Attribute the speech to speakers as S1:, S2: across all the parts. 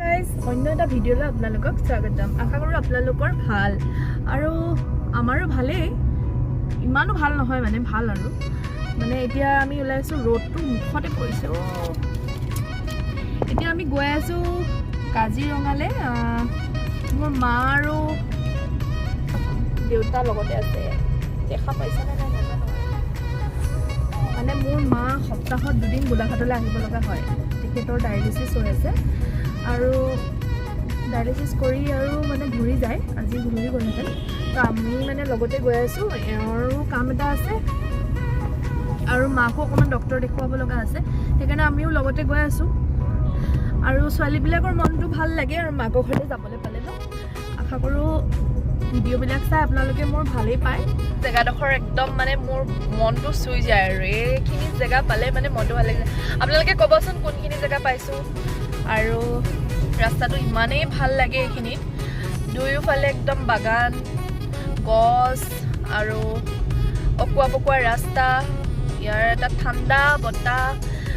S1: Guys অন্য এটা ভিডিঅ'লৈ আপোনালোকক স্বাগতম। আশা কৰোঁ আপোনালোকৰ ভাল আৰু আমাৰো ভালেই, ইমানো ভাল নহয় মানে ভাল আৰু মানে এতিয়া আমি ওলাইছোঁ ৰ'দটো মুখতে পৰিছে। এতিয়া আমি গৈ আছোঁ কাজিৰঙালৈ। মোৰ মা আৰু দেউতা লগতে আছে, দেখা পাইছেনে নাই নাজানো। মানে মোৰ মা সপ্তাহত 2 দিন গোলাঘাটলৈ আহিব লগা হয়, তেখেতৰ ডায়েলিচিছ হৈ আছে আৰু ডায়েলিচিছ কৰি আৰু মানে ঘূৰি যায়, আজি ঘূৰি গ'লহেঁতেন। তো আমি মানে লগতে গৈ আছোঁ, এওঁৰো কাম এটা আছে আৰু মাকো অকণমান ডক্তৰ দেখুৱাব লগা আছে, সেইকাৰণে আমিও লগতে গৈ আছোঁ। আৰু ছোৱালীবিলাকৰ মনটো ভাল লাগে আৰু মাকৰ ঘৰতে যাবলৈ পালে ন। আশা কৰোঁ ভিডিঅ'বিলাক চাই আপোনালোকে মোৰ ভালেই পায়। জেগাডোখৰ একদম মানে মোৰ মনটো চুই যায় আৰু এইখিনি জেগা পালে মানে মনটো ভাল লাগি যায়। আপোনালোকে ক'বচোন কোনখিনি জেগা পাইছোঁ। আৰু ৰাস্তাটো ইমানেই ভাল লাগে, এইখিনিত দুয়োফালে একদম বাগান, গছ আৰু অকোৱা পকোৱা ৰাস্তা, ইয়াৰ এটা ঠাণ্ডা বতাহ,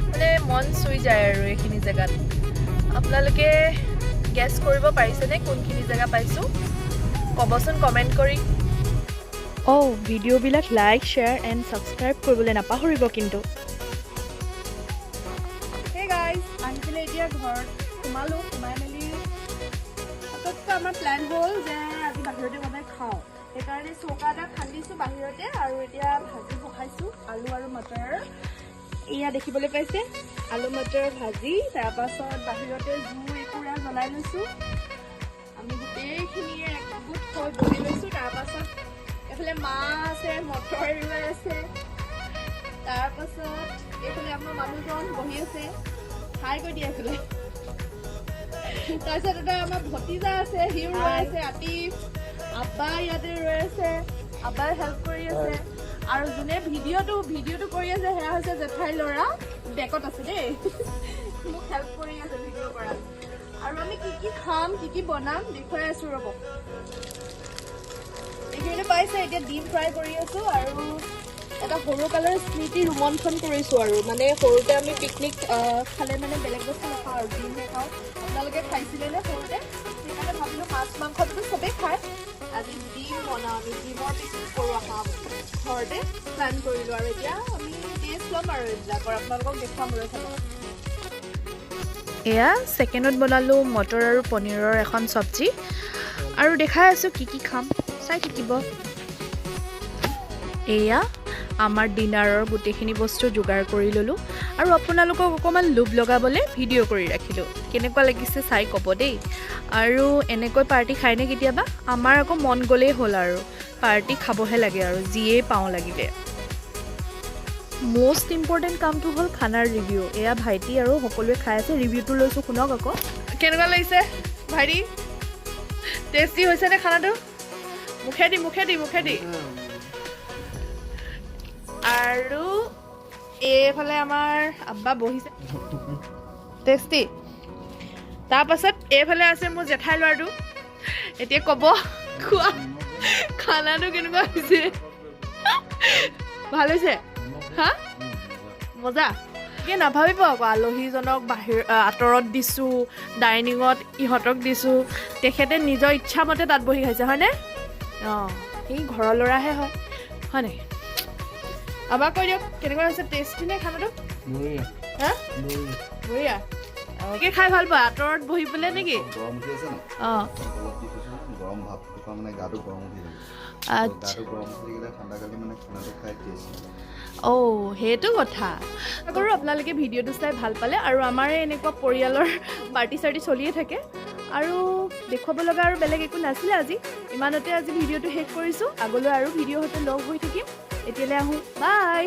S1: মানে মন চুই যায় আৰু এইখিনি জেগাত। আপোনালোকে গেছ কৰিব পাৰিছেনে কোনখিনি জেগা পাইছোঁ? ক'বচোন কমেণ্ট কৰি। ভিডিঅ'বিলাক লাইক, শ্বেয়াৰ এণ্ড ছাবস্ক্ৰাইব কৰিবলৈ নাপাহৰিব কিন্তু। হেই গাইজ, আহি পেলাই এতিয়া ঘৰত সোমালোঁ। সোমাই মেলি আটাইতকৈ আমাৰ প্লেন হ'ল যে আজি বাহিৰতে বনাই খাওঁ, সেইকাৰণে চৌকা এটা খান্দিছোঁ বাহিৰতে আৰু এতিয়া ভাজি বহাইছোঁ আলু আৰু মটৰ। এয়া দেখিবলৈ পাইছে আলু মটৰ ভাজি। তাৰপাছত বাহিৰতে জুই একুৰা জ্বলাই লৈছোঁ, আমি গোটেইখিনিয়ে একগোট হৈ বহি লৈছোঁ। তাৰপাছত এইফালে মা আছে, মটৰ এৰুৱাই আছে। তাৰপাছত এইফালে আমাৰ মানুহজন বহি আছে, খাই কৰি দি আছিলে। তাৰপিছত এটা আমাৰ ভতিজা আছে, সিও ৰৈ আছে। আতিফ আব্বা ইয়াতে ৰৈ আছে, আব্বাই হেল্প কৰি আছে। আৰু যোনে ভিডিঅ'টো কৰি আছে সেয়া হৈছে জেঠাই ল'ৰা, বেকত আছে দেই, মোক হেল্প কৰি আছে ভিডিঅ' কৰাত। আৰু আমি কি খাম, কি বনাম দেখুৱাই আছোঁ ৰ'ব। এইখিনি পাইছে, এতিয়া ডিম ফ্ৰাই কৰি আছোঁ আৰু এটা সৰু কালৰ স্মৃতি ৰোমন্থন কৰিছোঁ। আৰু মানে সৰুতে আমি পিকনিক খালে মানে বেলেগ বস্তু নাখাওঁ আৰু ডিমহে খাওঁ। আপোনালোকে খাইছিলে নে সৰুতে? সেইকাৰণে ভাবিলোঁ মাছ মাংসটোতো চবেই খায়, আজি ডিম বনাওঁ, আমি ডিমৰ পিকনিক কৰোঁ ঘৰতে প্লেন কৰিলোঁ। আৰু এতিয়া আমি টেষ্ট ল'ম আৰু এইবিলাকৰ, আপোনালোকক দেখুৱাম ৰৈ থাকক। এয়া ছেকেণ্ডত বনালোঁ মটৰ আৰু পনীৰৰ এখন চব্জি আৰু দেখাই আছোঁ কি খাম, চাই থাকিব। এয়া আমাৰ ডিনাৰৰ গোটেইখিনি বস্তু যোগাৰ কৰি ল'লোঁ আৰু আপোনালোকক অকণমান লোভ লগাবলৈ ভিডিঅ' কৰি ৰাখিলোঁ। কেনেকুৱা লাগিছে চাই ক'ব দেই। আৰু এনেকৈ পাৰ্টি খায়নে কেতিয়াবা? আমাৰ আকৌ মন গ'লেই হ'ল আৰু পাৰ্টি খাবহে লাগে আৰু যিয়েই পাওঁ লাগিলে। মষ্ট ইম্পৰ্টেণ্ট কামটো হ'ল খানাৰ ৰিভিউ। এয়া ভাইটি আৰু সকলোৱে খাই আছে, ৰিভিউটো লৈছোঁ, শুনক আকৌ। কেনেকুৱা লাগিছে ভাইটি? টেষ্টি হৈছেনে খানাটো? মুখেদি আৰু এইফালে আমাৰ আব্বা বহিছে, টেষ্টি। তাৰপাছত এইফালে আছে মোৰ জেঠাই ল'ৰাটো। এতিয়া ক'ব খোৱা খানাটো কেনেকুৱা হৈছে? ভাল হৈছে? হা, মজা। কি নাভাবিব আকৌ আলহীজনক আঁতৰত দিছোঁ, ডাইনিঙত ইহঁতক দিছোঁ, তেখেতে নিজৰ ইচ্ছামতে তাত বহি খাইছে, হয়নে? সি ঘৰৰ ল'ৰাহে হয় নাই? আবাৰ কৈ দিয়ক কেনেকুৱা হৈছে, টেষ্টি নে খানাটো? হা, বঢ়িয়া। কি খাই ভাল পোৱা, আঁতৰত বহি পেলাই নেকি? সেইটো কথা। আশা কৰোঁ আপোনালোকে ভিডিঅ'টো চাই ভাল পালে। আৰু আমাৰ এনেকুৱা পৰিয়ালৰ পাৰ্টি চাৰ্টি চলিয়ে থাকে আৰু দেখুৱাব লগা আৰু বেলেগ একো নাছিলে আজি। ইমানতে আজি ভিডিঅ'টো শেষ কৰিছোঁ। আগলৈ আৰু ভিডিঅ' সৈতে লগ হৈ থাকিম। এতিয়ালৈ আহোঁ, বাই।